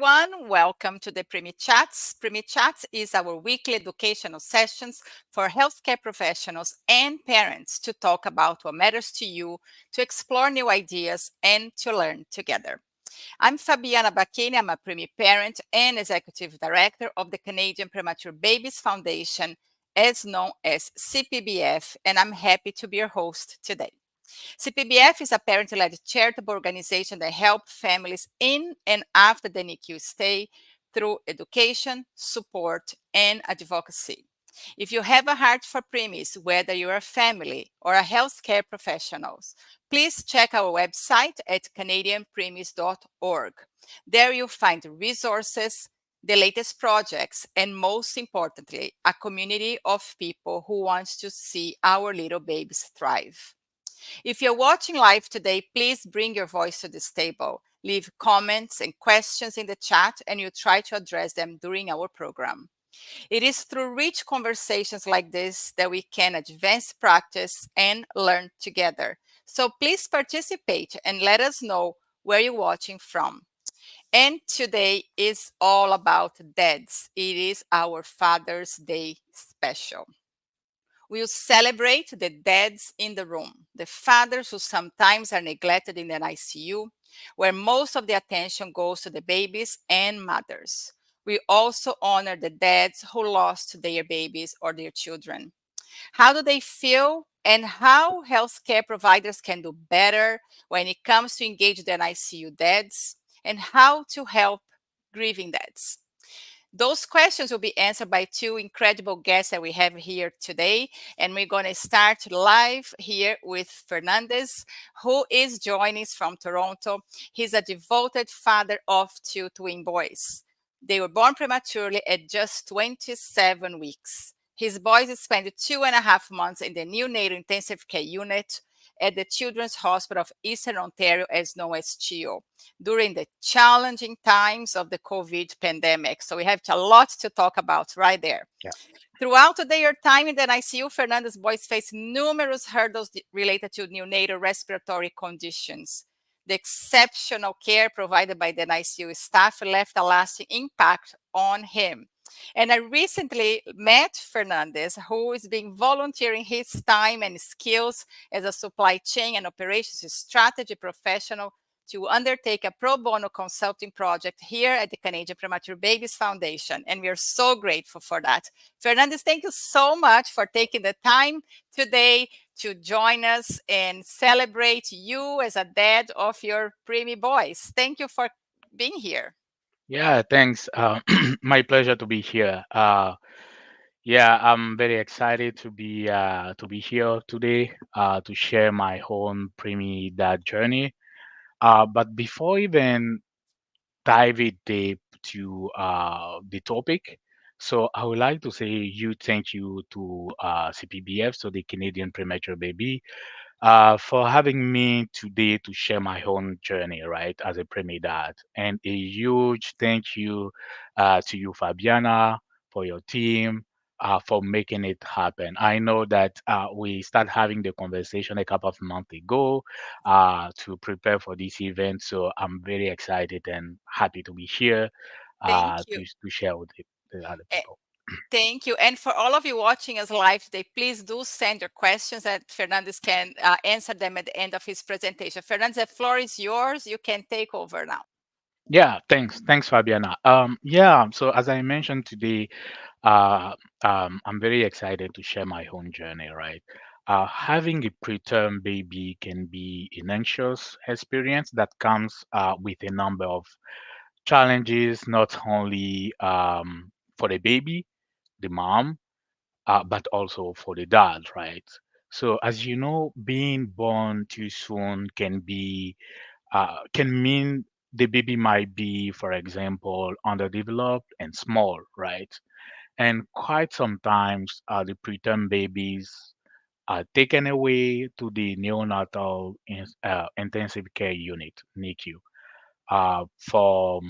everyone. Welcome to the Preemie Chats. Preemie Chats is our weekly educational sessions for healthcare professionals and parents to talk about what matters to you, to explore new ideas, and to learn together. I'm Fabiana Bacchini. I'm a Preemie parent and executive director of the Canadian Premature Babies Foundation, as known as CPBF, and I'm happy to be your host today. CPBF is a parent-led charitable organization that helps families in and after the NICU stay through education, support, and advocacy. If you have a heart for preemies, whether you're a family or a healthcare professional, please check our website at canadianpreemies.org. There you'll find resources, the latest projects, and most importantly, a community of people who want to see our little babies thrive. If you're watching live today, please bring your voice to this table. Leave comments and questions in the chat, and we'll try to address them during our program. It is through rich conversations like this that we can advance practice and learn together. So please participate and let us know where you're watching from. And today is all about dads. It is our Father's Day special. We'll celebrate the dads in the room, the fathers who sometimes are neglected in the ICU, where most of the attention goes to the babies and mothers. We also honor the dads who lost their babies or their children. How do they feel and how healthcare providers can do better when it comes to engage the ICU dads and how to help grieving dads? Those questions will be answered by two incredible guests that we have here today. And we're going to start live here with Fernandez, who is joining us from Toronto. He's a devoted father of two twin boys. They were born prematurely at just 27 weeks. His boys spent 2.5 months in the neonatal intensive care unit at the Children's Hospital of Eastern Ontario, as known as CHIO, during the challenging times of the COVID pandemic. So we have a lot to talk about right there. Yeah. Throughout their time in the ICU, Fernandez boys faced numerous hurdles related to neonatal respiratory conditions. The exceptional care provided by the ICU staff left a lasting impact on him. And I recently met Fernandez, who is being volunteering his time and skills as a supply chain and operations strategy professional to undertake a pro bono consulting project here at the Canadian Premature Babies Foundation. And we are so grateful for that. Fernandez, thank you so much for taking the time today to join us and celebrate you as a dad of your preemie boys. Thank you for being here. Yeah, thanks. My pleasure to be here. Yeah, I'm very excited to be here today to share my own preemie dad journey. But before even dive it deep to the topic, so I would like to say thank you to CPBF, so the Canadian Premature Baby, for having me today to share my own journey, right, as a preemie dad. And a huge thank you to you, Fabiana, for your team, for making it happen. I know that we started having the conversation a couple of months ago to prepare for this event. So I'm very excited and happy to be here Thank you. to share with the other Eh, people. Thank you. And for all of you watching us live today, please do send your questions that Fernandez can answer them at the end of his presentation. Fernandez, the floor is yours. You can take over now. Yeah, thanks, Fabiana. Yeah, so as I mentioned today, Uh, I'm very excited to share my own journey, right? Having a preterm baby can be an anxious experience that comes with a number of challenges, not only for the baby, the mom, but also for the dad, right? So, as you know, being born too soon can mean the baby might be, for example, underdeveloped and small, right? And quite sometimes the preterm babies are taken away to the neonatal intensive care unit, NICU, for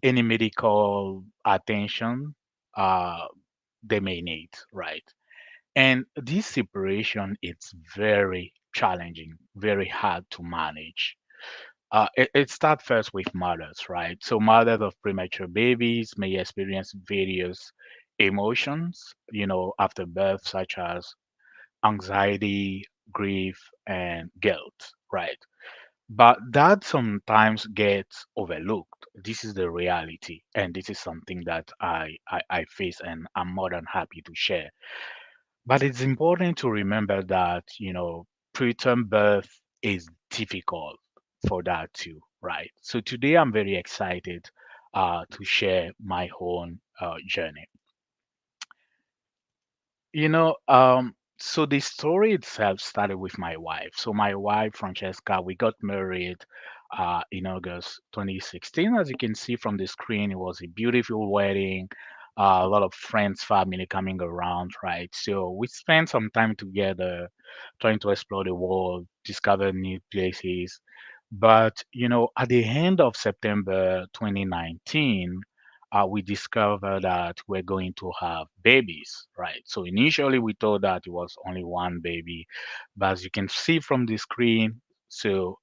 any medical attention uh, they may need, right? And this separation is very challenging, very hard to manage. It starts first with mothers, right? So mothers of premature babies may experience various emotions, after birth, such as anxiety, grief, and guilt, right? But that sometimes gets overlooked. This is the reality, and this is something that I face, and I'm more than happy to share. But it's important to remember that, preterm birth is difficult for that too, right? So today I'm very excited to share my own journey. So the story itself started with my wife. So my wife, Francesca, we got married in August 2016. As you can see from the screen, it was a beautiful wedding. A lot of friends, family coming around, right? So we spent some time together trying to explore the world, discover new places. But, at the end of September 2019, we discovered that we're going to have babies, right? So initially we thought that it was only one baby, but as you can see from the screen, so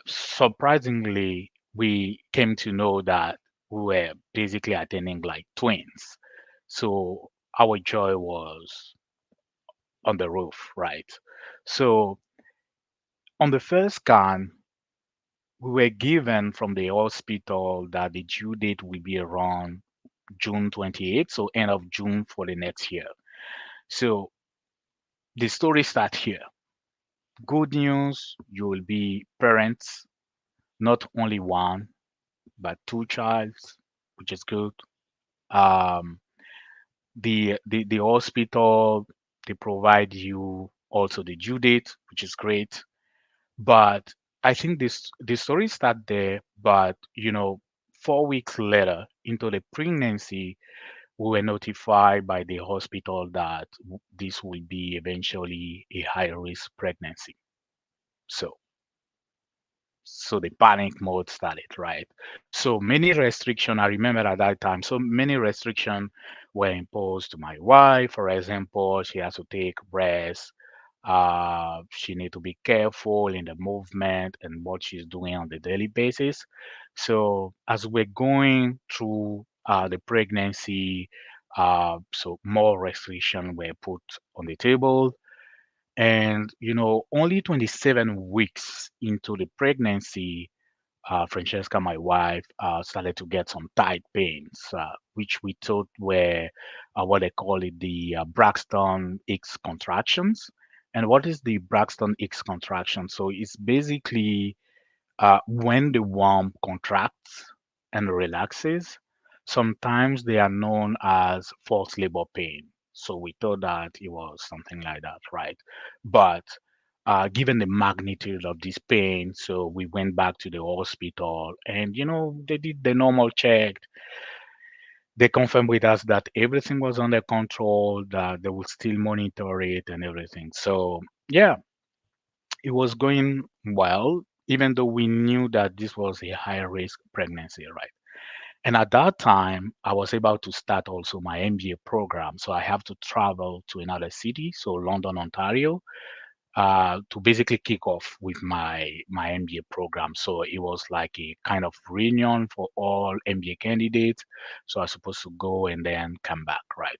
surprisingly, we came to know that we were basically attending like twins. So our joy was on the roof, right? So on the first scan, we were given from the hospital that the due date will be around June 28th, so end of June for the next year. So the story starts here. Good news, you will be parents, not only one, but two childs, which is good. Um, the hospital, they provide you also the due date, which is great. But I think the story start there, but 4 weeks later into the pregnancy, we were notified by the hospital that this will be eventually a high risk pregnancy. So, so the panic mode started, right? So many restriction. I remember at that time, so many restriction were imposed to my wife. For example, she has to take rest. She need to be careful in the movement and what she's doing on the daily basis. So as we're going through the pregnancy, so more restriction were put on the table. And only 27 weeks into the pregnancy, Francesca, my wife, started to get some tight pains, which we thought were what they call it the Braxton Hicks contractions. And what is the Braxton Hicks contraction? So it's basically when the womb contracts and relaxes, sometimes they are known as false labor pain. So we thought that it was something like that, right? But given the magnitude of this pain, so we went back to the hospital and, they did the normal check. They confirmed with us that everything was under control, that they would still monitor it and everything. So, yeah, it was going well, even though we knew that this was a high risk pregnancy, right? And at that time, I was able to start also my MBA program. So I have to travel to another city, so London, Ontario, to basically kick off with my MBA program. So it was like a kind of reunion for all MBA candidates. So I was supposed to go and then come back, right?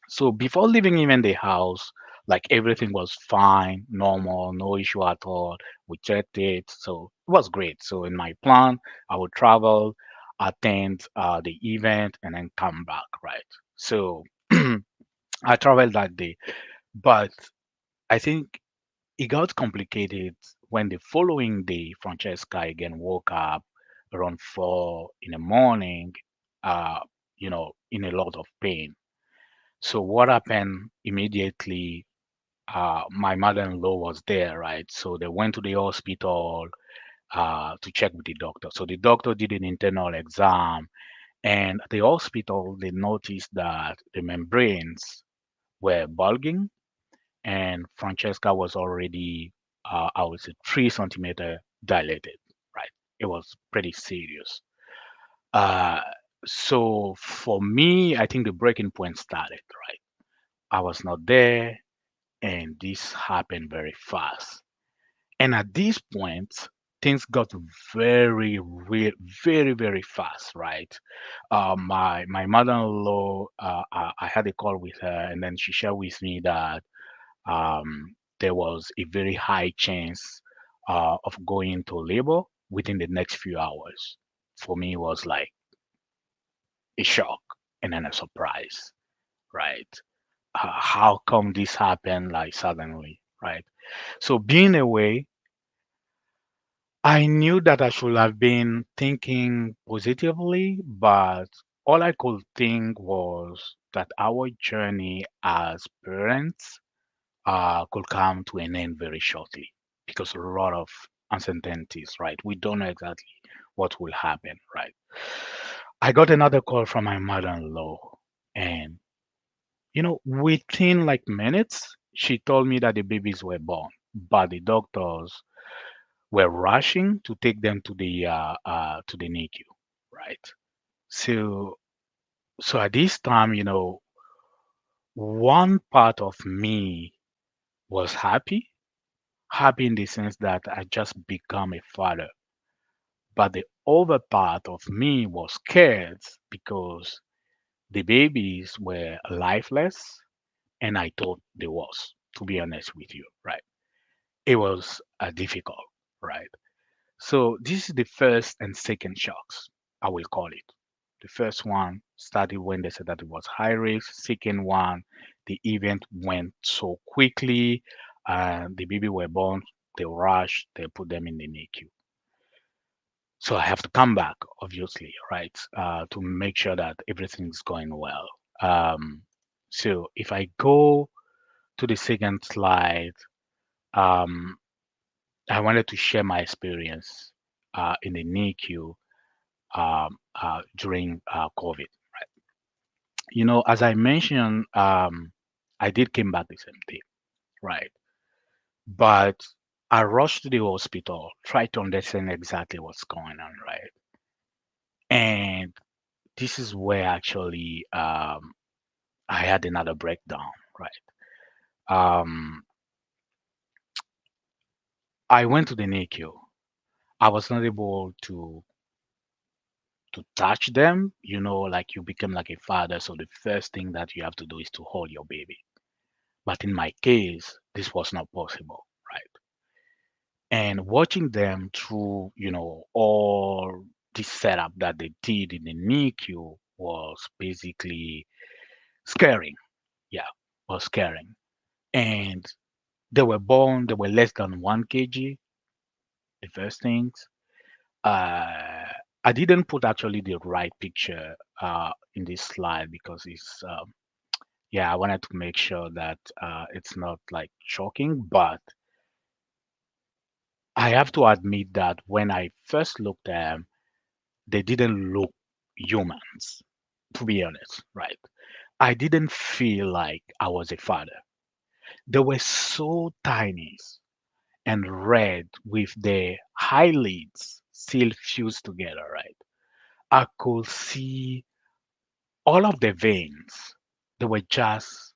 So before leaving even the house, like everything was fine, normal, no issue at all. We checked it, so it was great. So in my plan, I would travel, attend the event, and then come back, right? So I traveled that day, but I think it got complicated when the following day, Francesca again woke up around 4 in the morning, uh, in a lot of pain. So what happened immediately? My mother-in-law was there, right? So they went to the hospital to check with the doctor. So the doctor did an internal exam, and at the hospital they noticed that the membranes were bulging, and Francesca was already, I would say, 3 centimeter dilated, right? It was pretty serious. Uh, so for me, I think the breaking point started, right? I was not there, and this happened very fast. And at this point, things got very, very, very fast, right? My mother-in-law, I had a call with her, and then she shared with me that there was a very high chance of going into labor within the next few hours. For me, it was like a shock and then a surprise, right? How come this happened like suddenly, right? So being away, I knew that I should have been thinking positively, but all I could think was that our journey as parents could come to an end very shortly because a lot of uncertainties, right? We don't know exactly what will happen, right? I got another call from my mother-in-law, and within like minutes, she told me that the babies were born, but the doctors were rushing to take them to the NICU, right? So so at this time, one part of me was happy in the sense that I just become a father, but the other part of me was scared because the babies were lifeless, and I thought they was, to be honest with you, right? It was difficult, right? So this is the first and second shocks, I will call it. The first one started when they said that it was high risk. Second one, the event went so quickly. The baby were born, they rushed, they put them in the NICU. So I have to come back, obviously, right, to make sure that everything's going well. So if I go to the second slide, um, I wanted to share my experience in the NICU during COVID. As I mentioned, I did came back the same day, right? But I rushed to the hospital, tried to understand exactly what's going on, right? And this is where actually I had another breakdown, right? Um, I went to the NICU. I was not able to touch them, like you become like a father. So the first thing that you have to do is to hold your baby. But in my case, this was not possible, right? And watching them through, all this setup that they did in the NICU was basically scaring. Yeah, was scaring. And they were less than 1 kg, the first things. Uh, I didn't put actually the right picture in this slide because yeah, I wanted to make sure that it's not like shocking, but I have to admit that when I first looked at them, they didn't look humans, to be honest, right? I didn't feel like I was a father. They were so tiny and red with their eyelids still fused together, right? I could see all of the veins. They were just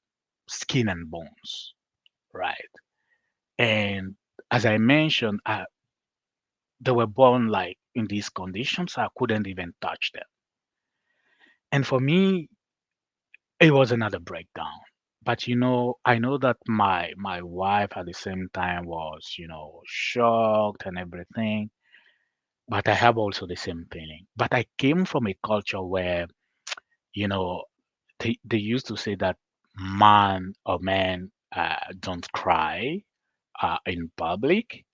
skin and bones, right? And as I mentioned, they were born like in these conditions. I couldn't even touch them. And for me, it was another breakdown. But I know that my wife at the same time was, shocked and everything. But I have also the same feeling. But I came from a culture where, you know, they used to say that man or men don't cry in public.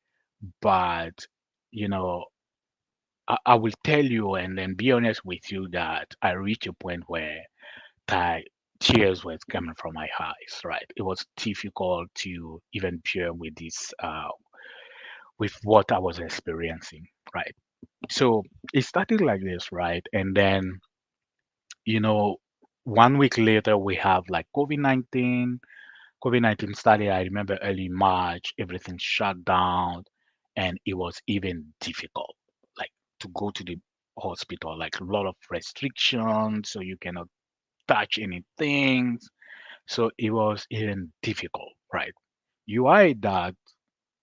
But, you know, I will tell you and then be honest with you that I reached a point where ti- tears were coming from my eyes, right? It was difficult to even bear with this, with what I was experiencing, right? So it started like this, right? And then, you know, 1 week later, we have like COVID-19. COVID-19 started, I remember early March, everything shut down, and it was even difficult, like to go to the hospital, like a lot of restrictions, so you cannot touch anything. So it was even difficult, right? You are that,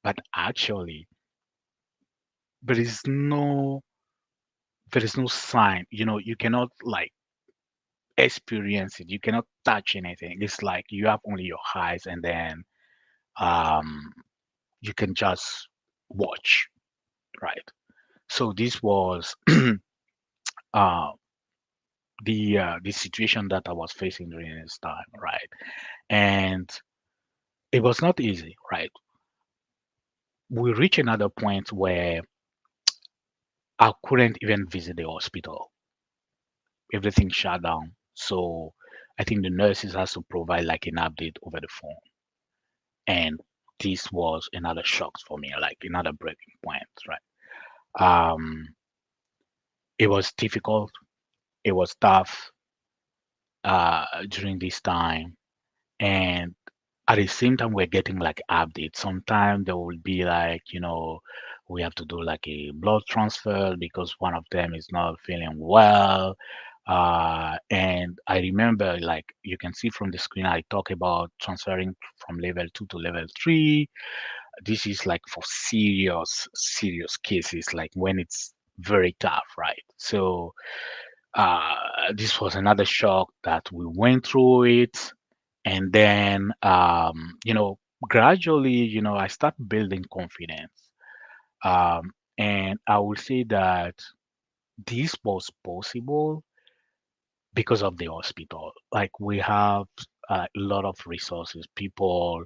but actually, there is no there is no sign. You cannot like experience it. You cannot touch anything. It's like you have only your eyes, and then um you can just watch, right? So this was uh the situation that I was facing during this time, right? And it was not easy, right? We reached another point where I couldn't even visit the hospital. Everything shut down. So I think the nurses has to provide like an update over the phone. And this was another shock for me, like another breaking point, right? Um, it was difficult. It was tough during this time. And at the same time, we're getting like updates. Sometimes there will be like, we have to do like a blood transfer because one of them is not feeling well. And I remember, like you can see from the screen, I talk about transferring from level 2 to level 3. This is like for serious, serious cases, like when it's very tough, right? So this was another shock that we went through it. And then gradually, I start building confidence. And I would say that this was possible because of the hospital. Like we have a lot of resources, people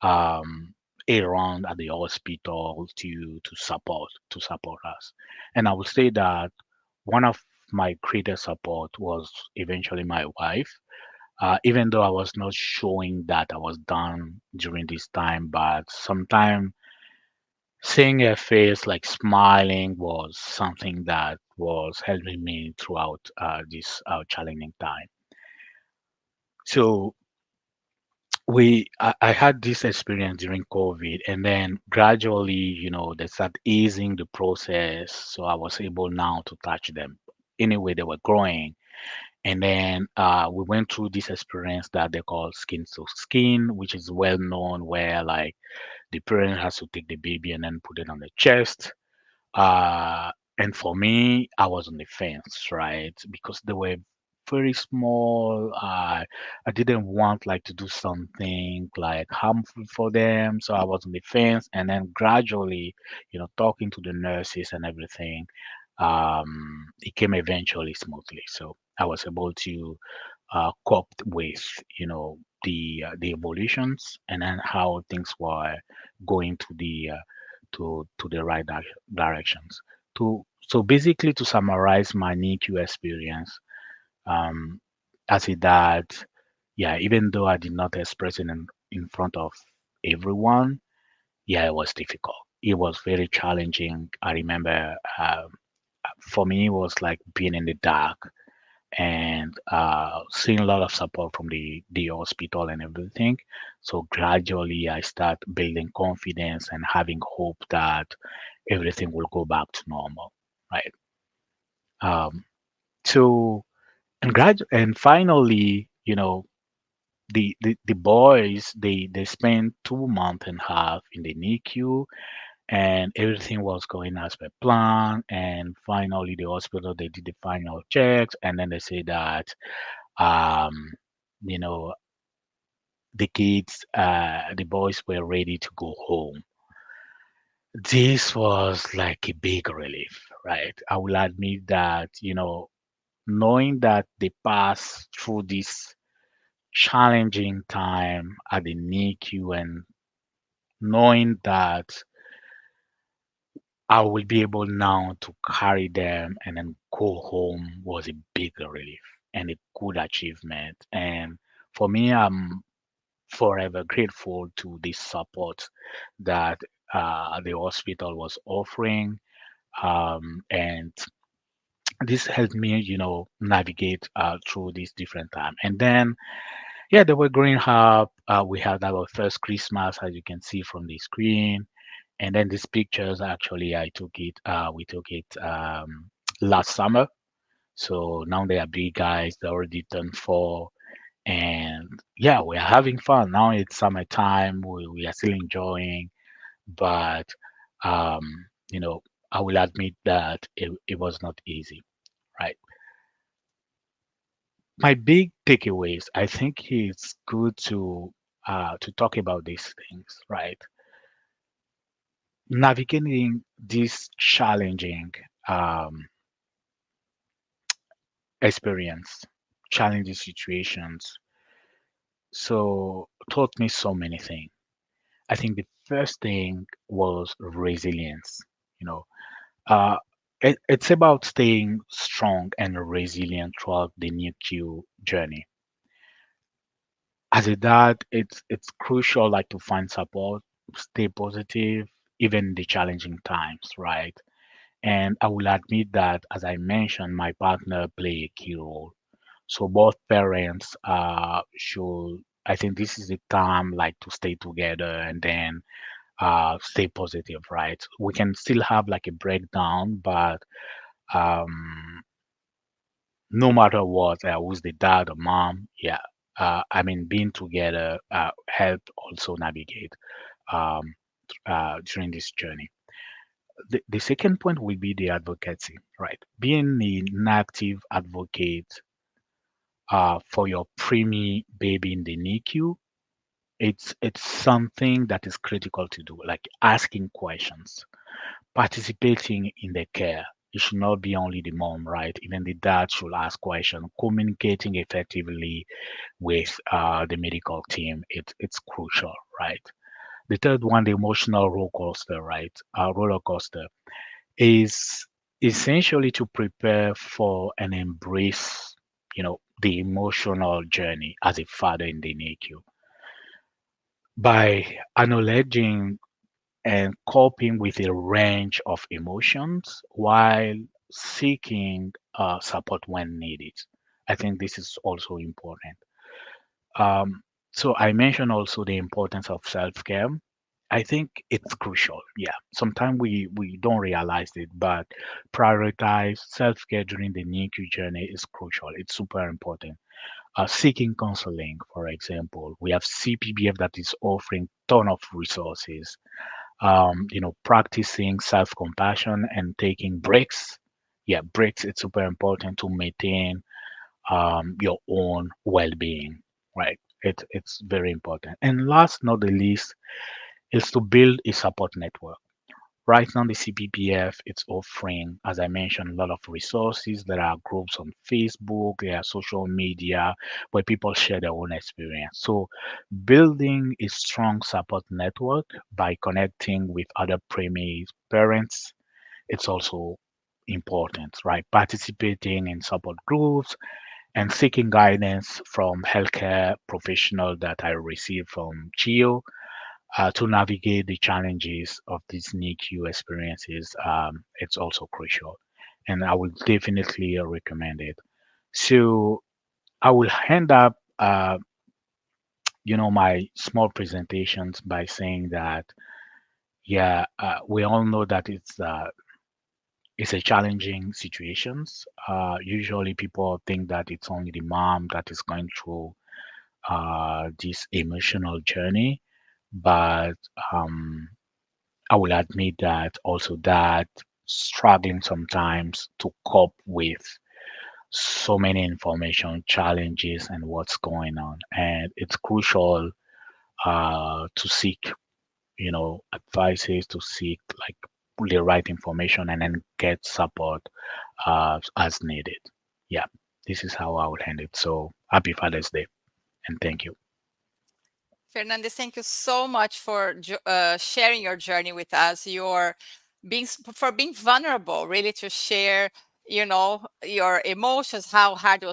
um, around at the hospital to support us. And I would say that one of my greatest support was eventually my wife. Even though I was not showing that I was done during this time, but sometimes seeing her face like smiling was something that was helping me throughout this challenging time. So I had this experience during COVID, and then gradually, they start easing the process, so I was able now to touch them. Anyway, they were growing. And then we went through this experience that they call skin to skin, which is well known, where like the parent has to take the baby and then put it on the chest. And for me, I was on the fence, right? Because they were very small. I didn't want like to do something like harmful for them, so I was on the fence. And then gradually, talking to the nurses and everything, it came eventually smoothly. So I was able to cope with, the evolutions and then how things were going to the right directions. So basically, to summarize my NICU experience, um, as a dad, yeah, even though I did not express it in front of everyone, yeah, it was difficult. It was very challenging. I remember for me, it was like being in the dark and seeing a lot of support from the hospital and everything. So gradually, I start building confidence and having hope that everything will go back to normal, right? Um, so and finally, the boys they spent 2 months and a half in the NICU, and everything was going as per plan. And finally, the hospital they did the final checks, and then they say that um, you know the boys were ready to go home. This was like a big relief, right? I will admit that, knowing that they passed through this challenging time at the NICU and knowing that I will be able now to carry them and then go home was a big relief and a good achievement. And for me, I'm forever grateful to this support that the hospital was offering. And this helped me, navigate through this different time. And then, yeah, they were growing up. We had our first Christmas, as you can see from the screen. And then these pictures, actually, we took it last summer. So now they are big guys. They already turned 4. And yeah, we're having fun. Now it's summertime. We are still enjoying. But, um, you know, I will admit that it was not easy, right? My big takeaways, I think it's good to talk about these things, right? Navigating these challenging um, experience, challenging situations, so taught me so many things. I think the first thing was resilience. You know, uh, it's about staying strong and resilient throughout the NICU journey. As a dad, it's crucial like to find support, stay positive, even in the challenging times, right? And I will admit that, as I mentioned, my partner play a key role. So both parents should. I think this is the time like to stay together and then stay positive, right? We can still have like a breakdown, but um, no matter what, who's the dad or mom, yeah. I mean, being together help also navigate um, during this journey. The second point will be the advocacy, right? Being an active advocate for your preemie baby in the NICU, it's something that is critical to do, like asking questions, participating in the care. It should not be only the mom, right? Even the dad should ask questions, communicating effectively with the medical team. It's crucial, right? The third one, the emotional roller coaster, right? Roller coaster is essentially to prepare for and embrace, the emotional journey as a father in the NICU by acknowledging and coping with a range of emotions while seeking support when needed. I think this is also important. Um, so I mentioned also the importance of self-care. I think it's crucial. Yeah, sometimes we don't realize it, but prioritize self-care during the NICU journey is crucial. It's super important. Seeking counseling, for example, we have CPBF that is offering ton of resources. Practicing self-compassion and taking breaks. Yeah, breaks. It's super important to maintain your own well-being, right? It's very important. And last not the least is to build a support network. Right now, the CPPF it's offering, as I mentioned, a lot of resources. There are groups on Facebook, there are social media where people share their own experience. So, building a strong support network by connecting with other preemie parents, it's also important, right? Participating in support groups and seeking guidance from healthcare professionals that I received from CHIO to navigate the challenges of these NICU experiences, it's also crucial. And I would definitely recommend it. So I will end up, my small presentations by saying that, yeah, we all know that it's a challenging situations. Usually people think that it's only the mom that is going through this emotional journey, but um, I will admit that also that struggling sometimes to cope with so many information challenges and what's going on. And it's crucial to seek, advices, to seek like the right information and then get support as needed. Yeah, this is how I would end it. So happy Father's Day and thank you. Fernandez, thank you so much for sharing your journey with us. For being vulnerable, really to share, your emotions. How hard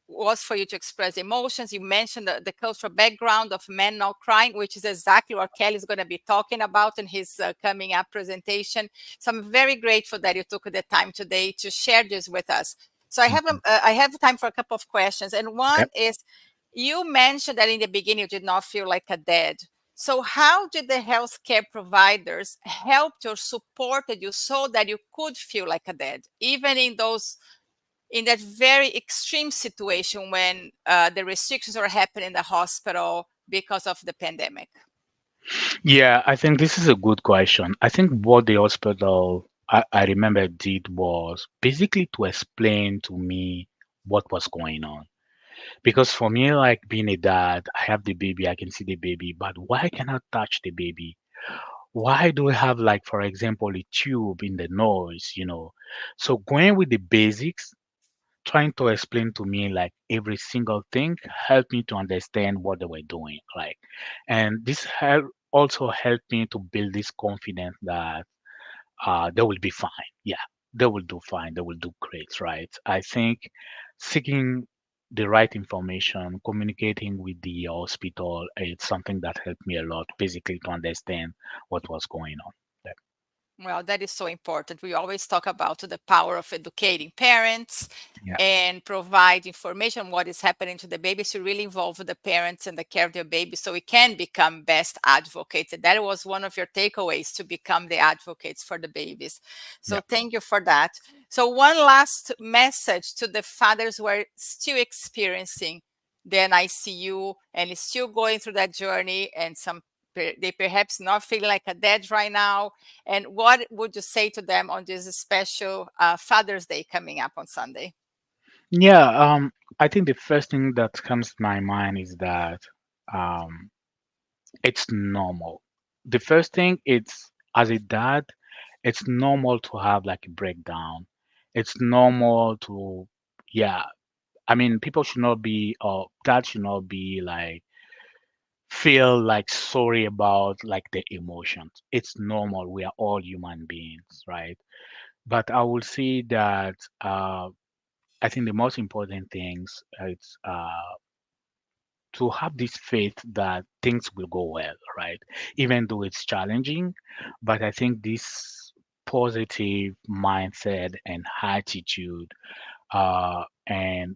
was for you to express emotions? You mentioned the cultural background of men not crying, which is exactly what Kelly is going to be talking about in his coming up presentation. So I'm very grateful that you took the time today to share this with us. So Mhm. I have time for a couple of questions, and Okay. one is you mentioned that in the beginning you did not feel like a dad. So, how did the healthcare providers help or supported you so that you could feel like a dad, even in that very extreme situation when the restrictions were happening in the hospital because of the pandemic? Yeah, I think this is a good question. I think what the hospital I remember did was basically to explain to me what was going on. Because for me, like being a dad, I have the baby, I can see the baby, but why cannot touch the baby? Why do we have, like, for example, a tube in the nose, So going with the basics, trying to explain to me like every single thing helped me to understand what they were doing. Like, and this also helped me to build this confidence that they will be fine. Yeah, they will do fine. They will do great, right? I think seeking the right information, communicating with the hospital, it's something that helped me a lot, basically to understand what was going on. Yeah. Well, that is so important. We always talk about the power of educating parents Yeah. and provide information on what is happening to the babies to really involve the parents and the care of their baby so we can become best advocates. And that was one of your takeaways, to become the advocates for the babies. Yeah. So thank you for that. So one last message to the fathers who are still experiencing the NICU and is still going through that journey, and they perhaps not feeling like a dad right now. And what would you say to them on this special Father's Day coming up on Sunday? Yeah, I think the first thing that comes to my mind is that um, it's normal. The first thing, it's as a dad, it's normal to have like a breakdown. It's normal to, yeah. I mean, people should not be, or dad should not be like feel like sorry about like the emotions. It's normal. We are all human beings, right? But I will say that I think the most important things it's to have this faith that things will go well, right? Even though it's challenging, but I think this positive mindset and attitude, and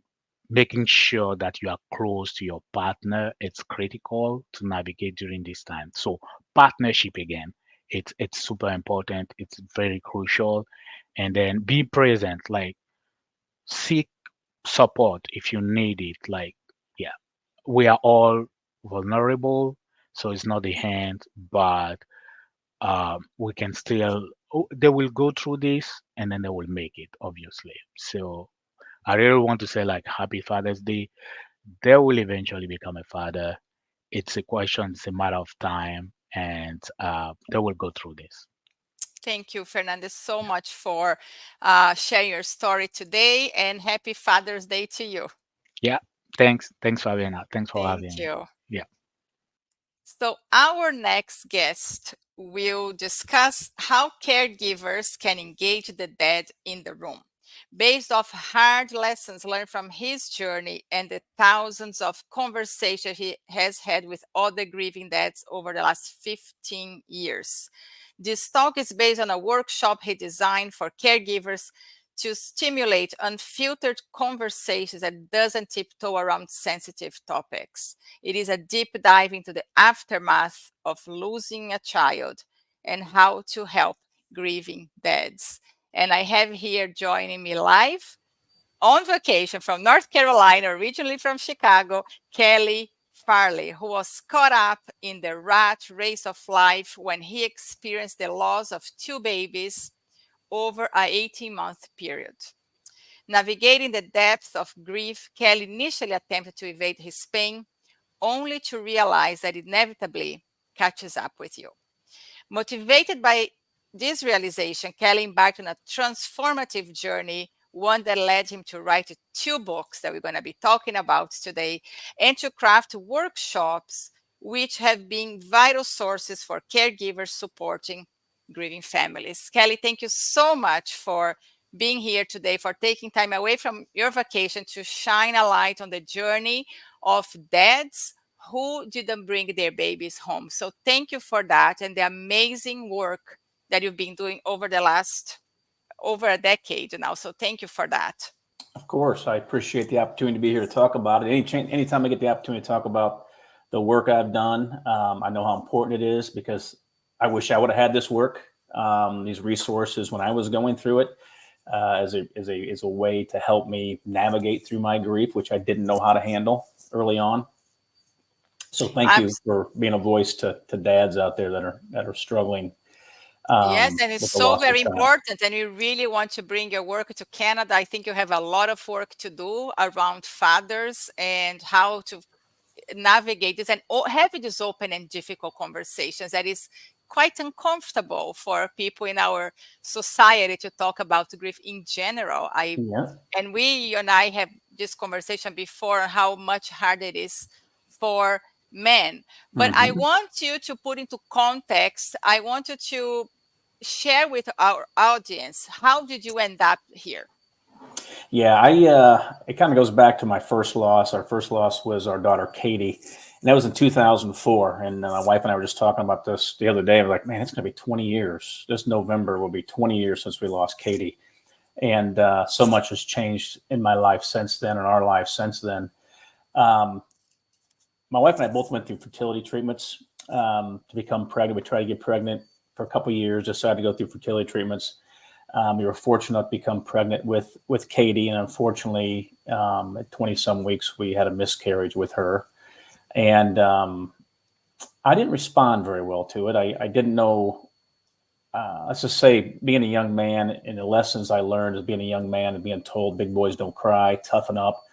making sure that you are close to your partner, it's critical to navigate during this time. So partnership again, it's super important. It's very crucial, and then be present. Like seek support if you need it. Like, yeah, we are all vulnerable, so it's not the end, but we can still, they will go through this and then they will make it, obviously. So I really want to say, like, happy Father's Day. They will eventually become a father. It's a question, it's a matter of time, and they will go through this. Thank you, Fernandez, so much for sharing your story today, and happy Father's Day to you. Yeah, thanks Fabiana, thanks for Thank having me. you. Yeah. So, our next guest will discuss how caregivers can engage the dad in the room. Based off hard lessons learned from his journey and the thousands of conversations he has had with other grieving dads over the last 15 years. This talk is based on a workshop he designed for caregivers to stimulate unfiltered conversations that doesn't tiptoe around sensitive topics. It is a deep dive into the aftermath of losing a child and how to help grieving dads. And I have here joining me live on vacation from North Carolina, originally from Chicago, Kelly Farley, who was caught up in the rat race of life when he experienced the loss of two babies over a 18-month period. Navigating the depths of grief, Kelly initially attempted to evade his pain, only to realize that it inevitably catches up with you. Motivated by this realization, Kelly embarked on a transformative journey, one that led him to write two books that we're going to be talking about today, and to craft workshops which have been vital sources for caregivers supporting grieving families. Kelly, thank you so much for being here today, for taking time away from your vacation to shine a light on the journey of dads who didn't bring their babies home. So thank you for that and the amazing work that you've been doing over the last over a decade now. So thank you for that. Of course, I appreciate the opportunity to be here to talk about it. Anytime I get the opportunity to talk about the work I've done, I know how important it is because I wish I would have had this work, these resources when I was going through it, as a way to help me navigate through my grief, which I didn't know how to handle early on. So thank I'm you for being a voice to dads out there that are struggling Yes, and it's with the so loss of very a child. important. And you really want to bring your work to Canada. I think you have a lot of work to do around fathers and how to navigate this and have these open and difficult conversations that is quite uncomfortable for people in our society to talk about grief in general. Yeah. And you and I have this conversation before on how much harder it is for men. But I Hmm. want you to put into context, I want you to share with our audience, how did you end up here? Yeah, it kind of goes back to my first loss. Our first loss was our daughter Katie, and that was in 2004. And my wife and I were just talking about this the other day. We're like, man, it's going to be 20 years. This November will be 20 years since we lost Katie, and so much has changed in my life since then, and our lives since then. Um, my wife and I both went through fertility treatments to become pregnant. We tried to get pregnant for a couple of years, decided to go through fertility treatments. We were fortunate to become pregnant with Katie, and unfortunately, at 20 some weeks, we had a miscarriage with her. And I didn't respond very well to it. I didn't know. Let's just say, being a young man, and the lessons I learned as being a young man and being told big boys don't cry, toughen up.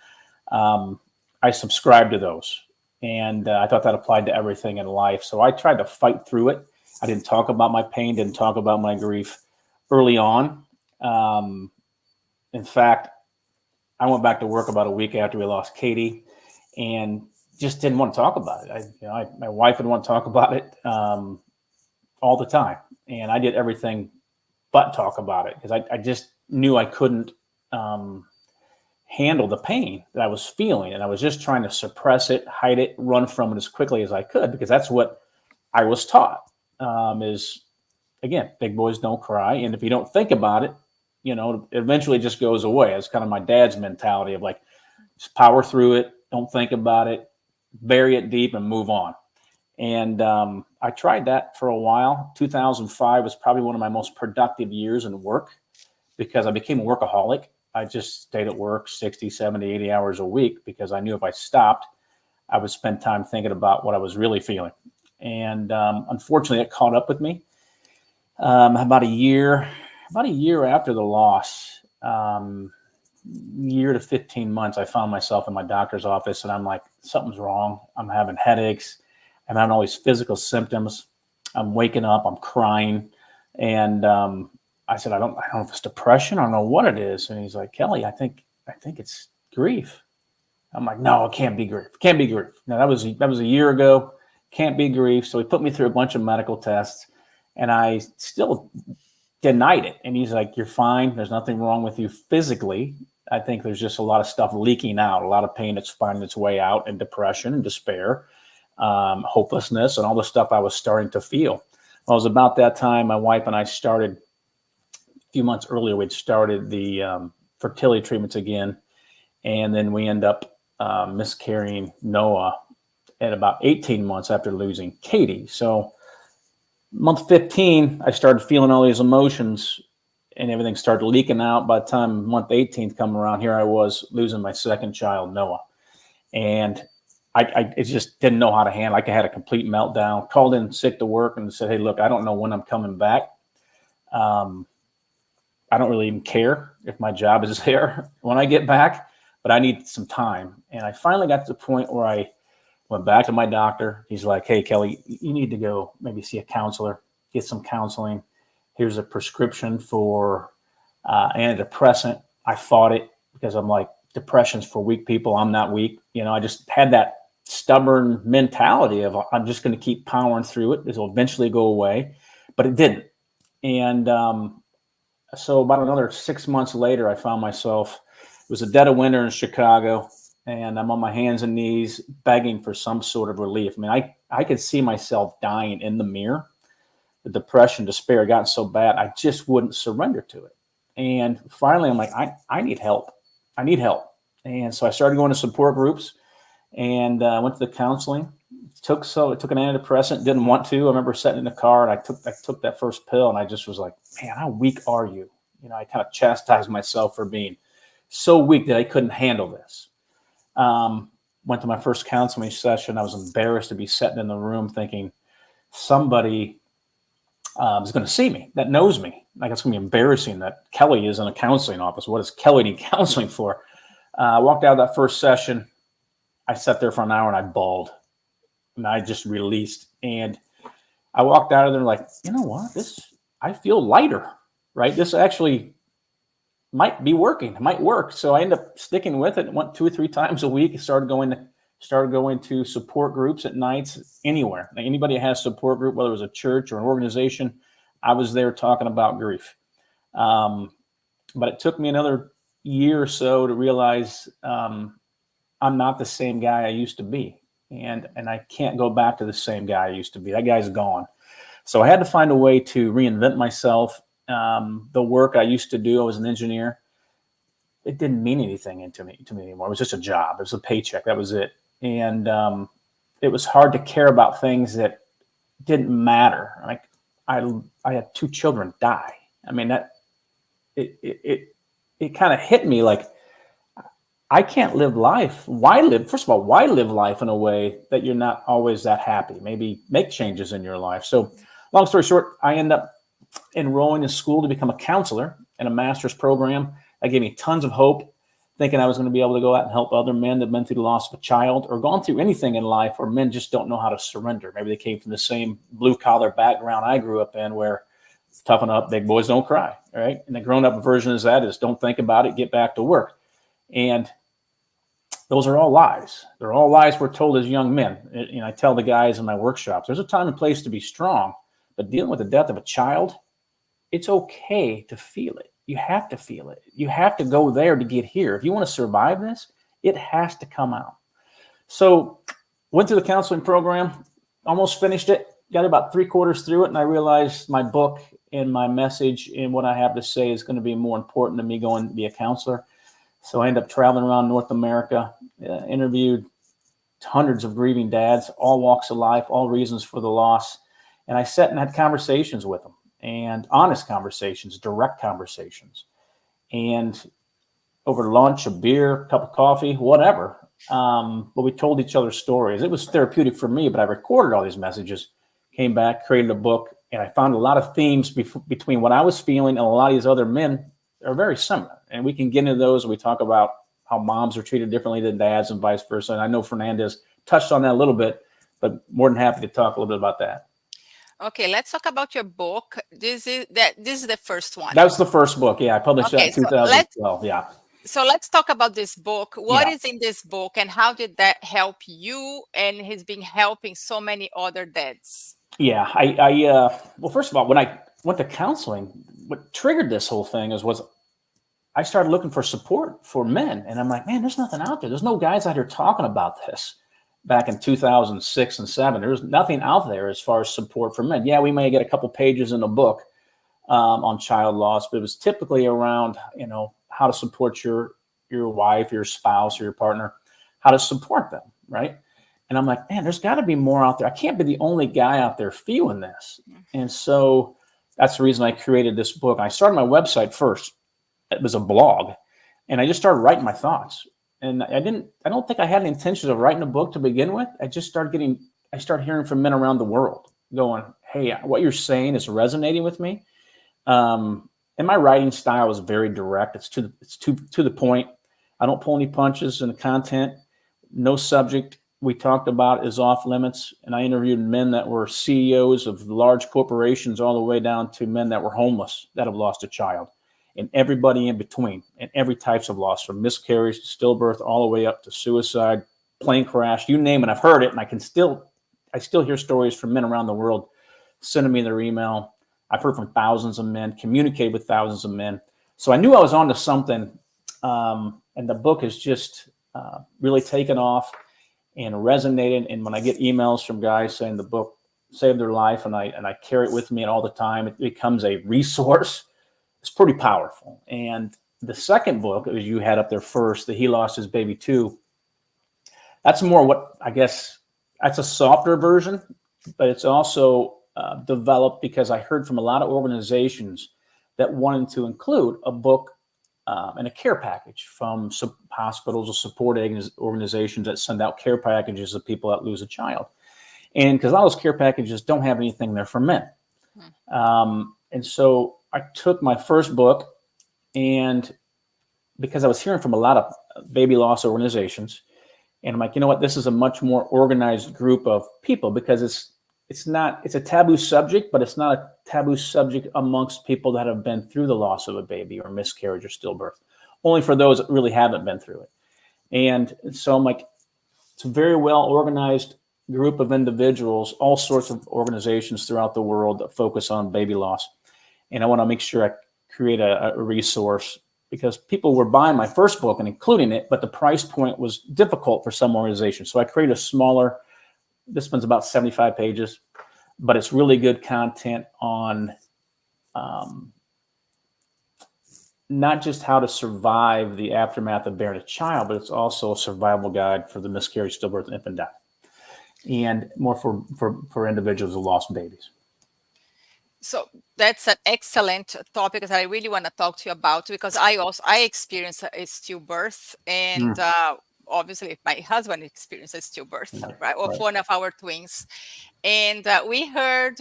I subscribed to those, and I thought that applied to everything in life. So I tried to fight through it. I didn't talk about my pain, didn't talk about my grief early on. In fact, I went back to work about a week after we lost Katie, and just didn't want to talk about it. My wife would want to talk about it all the time, and I did everything but talk about it because I just knew I couldn't handle the pain that I was feeling, and I was just trying to suppress it, hide it, run from it as quickly as I could, because that's what I was taught. Is, again, big boys don't cry, and if you don't think about it, eventually it just goes away. It's kind of my dad's mentality of like, just power through it, don't think about it, bury it deep, and move on. And I tried that for a while. 2005 was probably one of my most productive years in work because I became a workaholic. I just stayed at work 60, 70, 80 hours a week because I knew if I stopped, I would spend time thinking about what I was really feeling. And unfortunately, it caught up with me. About a year after the loss, year to 15 months, I found myself in my doctor's office, and I'm like, something's wrong. I'm having headaches. I'm having all these physical symptoms. I'm waking up. I'm crying. And I said, I don't know if it's depression. I don't know what it is. And he's like, Kelly, I think it's grief. I'm like, no, it can't be grief. It can't be grief. Now, that was a year ago. Can't be grief. So he put me through a bunch of medical tests, and I still denied it. And he's like, you're fine. There's nothing wrong with you physically. I think there's just a lot of stuff leaking out, a lot of pain that's finding its way out, and depression and despair, hopelessness, and all the stuff I was starting to feel. Well, it was about that time my wife and I started, a few months earlier, we'd started the fertility treatments again. And then we end up miscarrying Noah at about 18 months after losing Katie. So month 15, I started feeling all these emotions, and everything started leaking out. By the time month 18 come around, here I was losing my second child, Noah. And I just didn't know how to handle it. I had a complete meltdown, called in sick to work and said, hey, look, I don't know when I'm coming back. I don't really even care if my job is there when I get back, but I need some time. And I finally got to the point where I went back to my doctor. He's like, hey, Kelly, you need to go maybe see a counselor, get some counseling. Here's a prescription for antidepressant. I fought it because I'm like, depression's for weak people. I'm not weak. I just had that stubborn mentality of I'm just going to keep powering through it. This will eventually go away, but it didn't. And so about another 6 months later, I found myself, it was a dead of winter in Chicago, and I'm on my hands and knees begging for some sort of relief. I mean, I could see myself dying in the mirror. The depression, despair had gotten so bad, I just wouldn't surrender to it. And finally, I'm like, I need help. I need help. And so I started going to support groups and went to the counseling. Took an antidepressant, didn't want to. I remember sitting in the car, and I took that first pill, and I just was like, man, how weak are you? I kind of chastised myself for being so weak that I couldn't handle this. Went to my first counseling session. I was embarrassed to be sitting in the room thinking somebody is going to see me, that knows me. Like, it's going to be embarrassing that Kelly is in a counseling office. What does Kelly need counseling for? I walked out of that first session. I sat there for an hour and I bawled, and I just released. And I walked out of there like, you know what? I feel lighter, right? This actually might be working. It might work. So I ended up sticking with it. Went 2 or 3 times a week. Started going to support groups at nights anywhere. Like, anybody has a support group, whether it was a church or an organization, I was there talking about grief. But it took me another year or so to realize I'm not the same guy I used to be. And I can't go back to the same guy I used to be. That guy's gone. So I had to find a way to reinvent myself. The work I used to do, I was an engineer. It didn't mean anything to me anymore. It was just a job. It was a paycheck. That was it. And it was hard to care about things that didn't matter. Like, I had 2 children die. I mean, it kind of hit me like, I can't live life. First of all, why live life in a way that you're not always that happy? Maybe make changes in your life. So, long story short, I end up enrolling in school to become a counselor in a master's program. That gave me tons of hope, thinking I was going to be able to go out and help other men that have been through the loss of a child or gone through anything in life where men just don't know how to surrender. Maybe they came from the same blue-collar background I grew up in, where toughen up, big boys don't cry, right? And the grown-up version is don't think about it, get back to work. And those are all lies. They're all lies we're told as young men. I tell the guys in my workshops, there's a time and place to be strong, but dealing with the death of a child, it's okay to feel it. You have to feel it. You have to go there to get here. If you want to survive this, it has to come out. So went through the counseling program, almost finished it, got about 3/4 through it, and I realized my book and my message and what I have to say is going to be more important than me going to be a counselor. So I ended up traveling around North America, interviewed hundreds of grieving dads, all walks of life, all reasons for the loss. And I sat and had conversations with them, and honest conversations, direct conversations. And over lunch, a beer, a cup of coffee, whatever. But we told each other stories. It was therapeutic for me, but I recorded all these messages, came back, created a book, and I found a lot of themes between what I was feeling and a lot of these other men are very similar. And we can get into those. We talk about how moms are treated differently than dads and vice versa. And I know Fernandez touched on that a little bit, but more than happy to talk a little bit about that. Okay, let's talk about your book. This is the first one. That was the first book. Yeah, I published that in 2012. So let's talk about this book. What is in this book, and how did that help you? And he's been helping so many other dads. Yeah, well, first of all, when I went to counseling, what triggered this whole thing was I started looking for support for men. And I'm like, man, there's nothing out there. There's no guys out here talking about this. Back in 2006 and 2007, there was nothing out there as far as support for men. Yeah, we may get a couple pages in a book on child loss, but it was typically around, how to support your wife, your spouse, or your partner, how to support them, right? And I'm like, man, there's got to be more out there. I can't be the only guy out there feeling this. And so that's the reason I created this book. I started my website first. It was a blog, and I just started writing my thoughts. And I don't think I had the intentions of writing a book to begin with. I started hearing from men around the world going, hey, what you're saying is resonating with me. And my writing style is very direct. It's to the point. I don't pull any punches in the content. No subject we talked about is off limits. And I interviewed men that were CEOs of large corporations all the way down to men that were homeless that have lost a child, and everybody in between, and every types of loss, from miscarriage to stillbirth, all the way up to suicide, plane crash, you name it. I've heard it, and I still hear stories from men around the world sending me their email. I've heard from thousands of men, communicated with thousands of men. So I knew I was onto something, and the book has just really taken off and resonated. And when I get emails from guys saying the book saved their life, and I carry it with me all the time, it becomes a resource. It's pretty powerful. And the second book, as you had up there first, that he lost his baby too, that's more what, I guess, that's a softer version, but it's also developed because I heard from a lot of organizations that wanted to include a book and a care package from some hospitals or support organizations that send out care packages to people that lose a child. And because a lot of those care packages don't have anything there for men. And so I took my first book, and because I was hearing from a lot of baby loss organizations, and I'm like, you know what, this is a much more organized group of people, because it's a taboo subject, but it's not a taboo subject amongst people that have been through the loss of a baby or miscarriage or stillbirth. Only for those that really haven't been through it. And so I'm like, it's a very well organized group of individuals, all sorts of organizations throughout the world that focus on baby loss. And I want to make sure I create a resource, because people were buying my first book and including it, but the price point was difficult for some organizations. So I created a smaller, this one's about 75 pages, but it's really good content on not just how to survive the aftermath of bearing a child, but it's also a survival guide for the miscarriage, stillbirth, and infant death, and more for individuals who lost babies. So that's an excellent topic that I really want to talk to you about, because I experienced a stillbirth, and obviously my husband experienced a stillbirth, right, of one of our twins, and we heard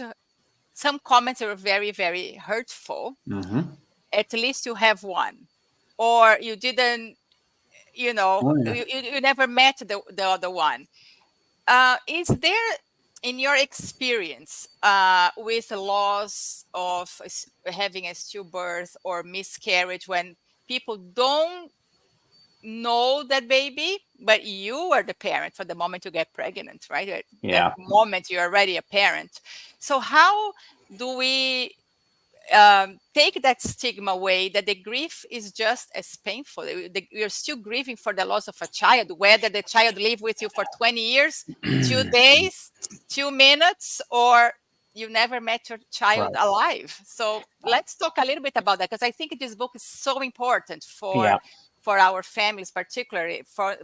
some comments that were very, very hurtful. At least you have one, or you didn't, you never met the other one. Is there, in your experience with the loss of having a stillbirth or miscarriage, when people don't know that baby, but you are the parent for the moment you get pregnant, right? Yeah. That moment you're already a parent. So how do we take that stigma away, that the grief is just as painful? You're still grieving for the loss of a child, whether the child lived with you for 20 years, 2 days, 2 minutes, or you never met your child alive. So let's talk a little bit about that, because I think this book is so important for our families, particularly for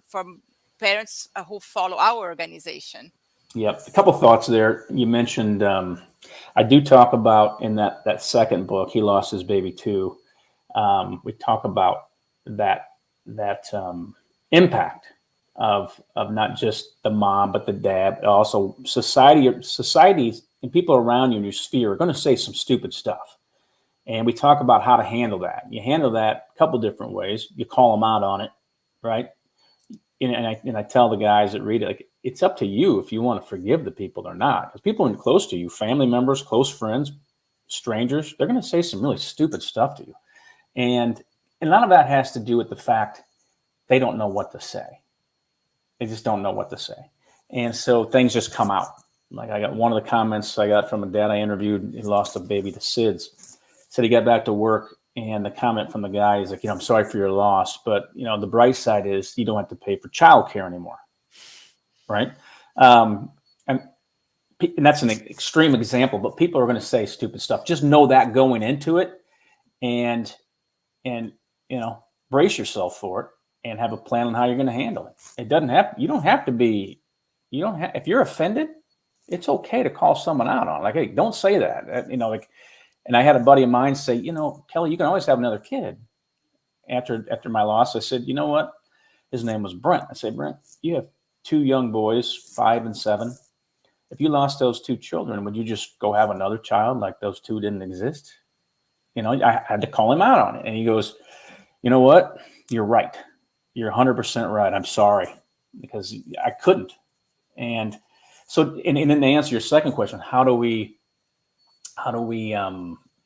parents who follow our organization. Yep. A couple thoughts there. You mentioned, I do talk about in that second book, He Lost His Baby Too. We talk about that impact of not just the mom, but the dad, but also societies and people around you in your sphere are going to say some stupid stuff. And we talk about how to handle that. You handle that a couple different ways. You call them out on it, right? And I tell the guys that read it, like, it's up to you if you want to forgive the people or not. Because people close to you, family members, close friends, strangers, they're going to say some really stupid stuff to you. And a lot of that has to do with the fact they don't know what to say. They just don't know what to say. And so things just come out. Like, I got one of the comments I got from a dad I interviewed. He lost a baby to SIDS. Said he got back to work, and the comment from the guy is like, I'm sorry for your loss, but the bright side is you don't have to pay for childcare anymore. Right. And that's an extreme example, but people are going to say stupid stuff. Just know that going into it, and brace yourself for it and have a plan on how you're going to handle it. It doesn't have, if you're offended, it's okay to call someone out on it. Like, hey, don't say that, and I had a buddy of mine say, Kelly, you can always have another kid. After my loss, I said, you know what? His name was Brent. I said, Brent, you have 2 young boys, 5 and 7. If you lost those 2 children, would you just go have another child like those 2 didn't exist? I had to call him out on it. And he goes, you know what? You're right. You're 100% right. I'm sorry, because I couldn't. And so, and then to answer your second question, how do we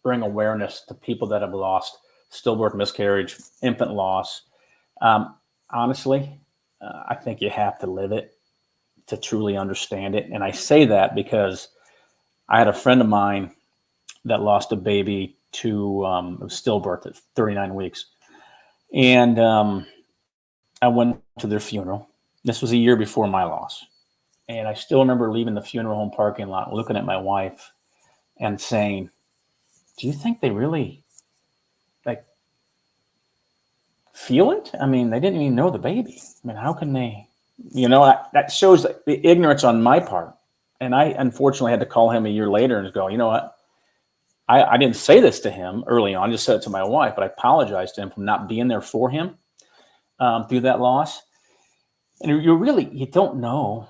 bring awareness to people that have lost stillbirth, miscarriage, infant loss? Honestly, I think you have to live it to truly understand it. And I say that because I had a friend of mine that lost a baby to stillbirth at 39 weeks. And I went to their funeral. This was a year before my loss. And I still remember leaving the funeral home parking lot, looking at my wife and saying, do you think they really feel it? I mean, they didn't even know the baby. I mean, how can they, that shows the ignorance on my part. And I unfortunately had to call him a year later and go, you know what? I didn't say this to him early on, I just said it to my wife, but I apologized to him for not being there for him through that loss. And you don't know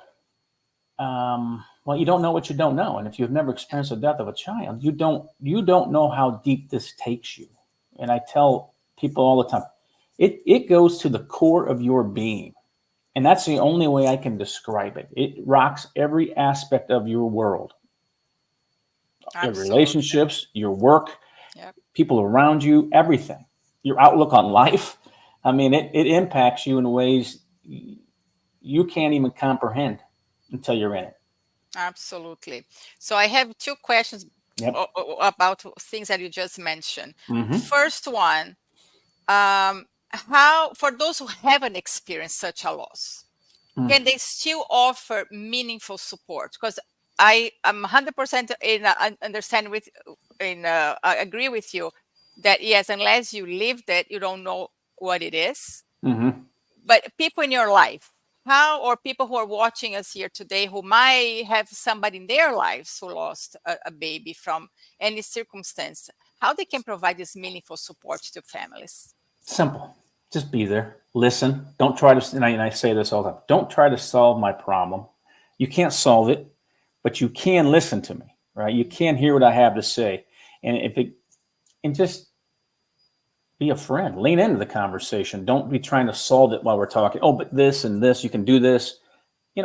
Well, you don't know what you don't know. And if you've never experienced the death of a child, you don't know how deep this takes you. And I tell people all the time, it goes to the core of your being. And that's the only way I can describe it. It rocks every aspect of your world. Your Absolutely. relationships, your work, Yep. people around you, everything. Your outlook on life. I mean, it impacts you in ways you can't even comprehend until you're in it. Absolutely. So I have two questions Yep. about things that you just mentioned. Mm-hmm. First one, how, for those who haven't experienced such a loss, can they still offer meaningful support? Because I am 100% in understand with I agree with you that yes, unless you lived it, you don't know what it is. Mm-hmm. But people in your life, how, or people who are watching us here today who might have somebody in their lives who lost a baby from any circumstance, how they can provide this meaningful support to families? Simple. Just be there. Listen. Don't try to, and I say this all the time, don't try to solve my problem. You can't solve it, but you can listen to me, right? You can hear what I have to say. And just be a friend. Lean into the conversation. Don't be trying to solve it while we're talking. Oh, but this and this, you can do this.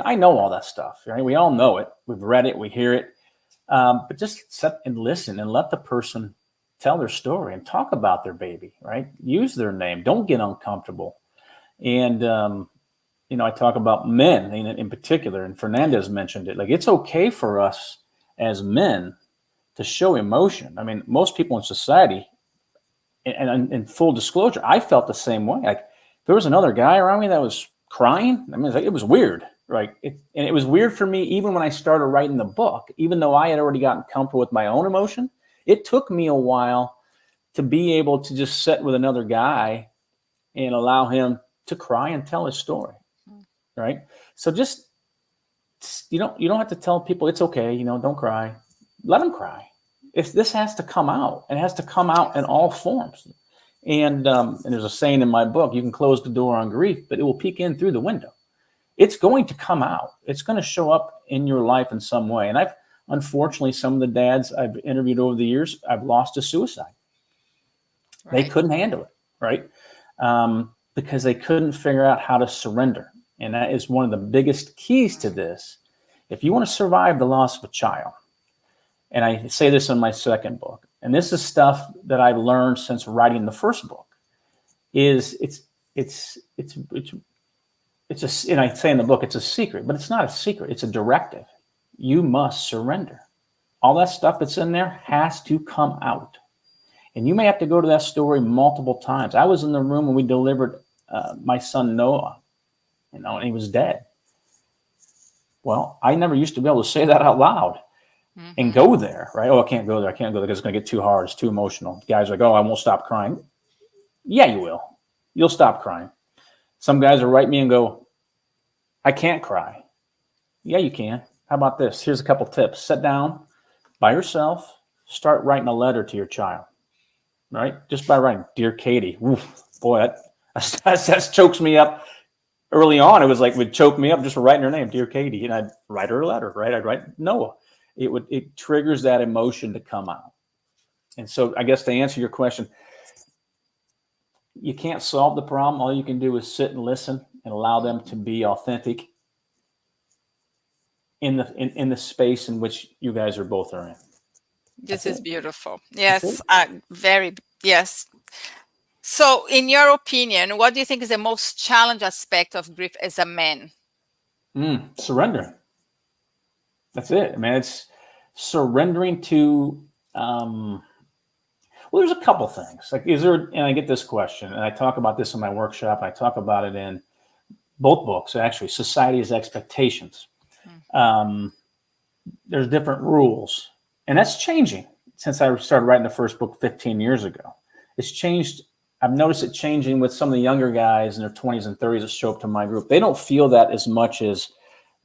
I know all that stuff, right? We all know it. We've read it. We hear it. But just sit and listen and let the person tell their story and talk about their baby, right? Use their name. Don't get uncomfortable. And, I talk about men in particular, and Fernandez mentioned it. Like, it's okay for us as men to show emotion. I mean, most people in society, and in full disclosure, I felt the same way. Like, there was another guy around me that was crying. I mean, it was weird, right? And it was weird for me even when I started writing the book, even though I had already gotten comfortable with my own emotion. It took me a while to be able to just sit with another guy and allow him to cry and tell his story, right? So just, you don't have to tell people it's okay, don't cry. Let them cry. This has to come out. It has to come out in all forms. And there's a saying in my book, you can close the door on grief, but it will peek in through the window. It's going to come out. It's going to show up in your life in some way. And unfortunately, some of the dads I've interviewed over the years, I've lost to suicide. Right. They couldn't handle it, right? Because they couldn't figure out how to surrender. And that is one of the biggest keys to this. If you want to survive the loss of a child, and I say this in my second book, and this is stuff that I've learned since writing the first book, is and I say in the book, it's a secret, but it's not a secret. It's a directive. You must surrender. All that stuff that's in there has to come out. And you may have to go to that story multiple times. I was in the room when we delivered my son Noah, and he was dead. Well, I never used to be able to say that out loud and go there, right? Oh, I can't go there. Because it's going to get too hard. It's too emotional. Guys are like, oh, I won't stop crying. Yeah, you will. You'll stop crying. Some guys will write me and go, I can't cry. Yeah, you can. How about this? Here's a couple tips. Sit down by yourself. Start writing a letter to your child, right? Just by writing, Dear Katie. Oof, boy, that chokes me up. Early on, it was like, would choke me up just for writing her name, Dear Katie. And I'd write her a letter, right? I'd write Noah. It triggers that emotion to come out. And so I guess to answer your question, you can't solve the problem. All you can do is sit and listen and allow them to be authentic in the space in which you guys are both in. This is beautiful. Yes, yes. So, in your opinion, what do you think is the most challenging aspect of grief as a man? Surrender. That's it. I mean, it's surrendering to. Well, there's a couple things. Like, and I get this question, and I talk about this in my workshop. And I talk about it in both books, actually. Society's expectations. There's different rules, and that's changing since I started writing the first book 15 years ago. It's changed. I've noticed it changing with some of the younger guys in their 20s and 30s that show up to my group. They don't feel that as much as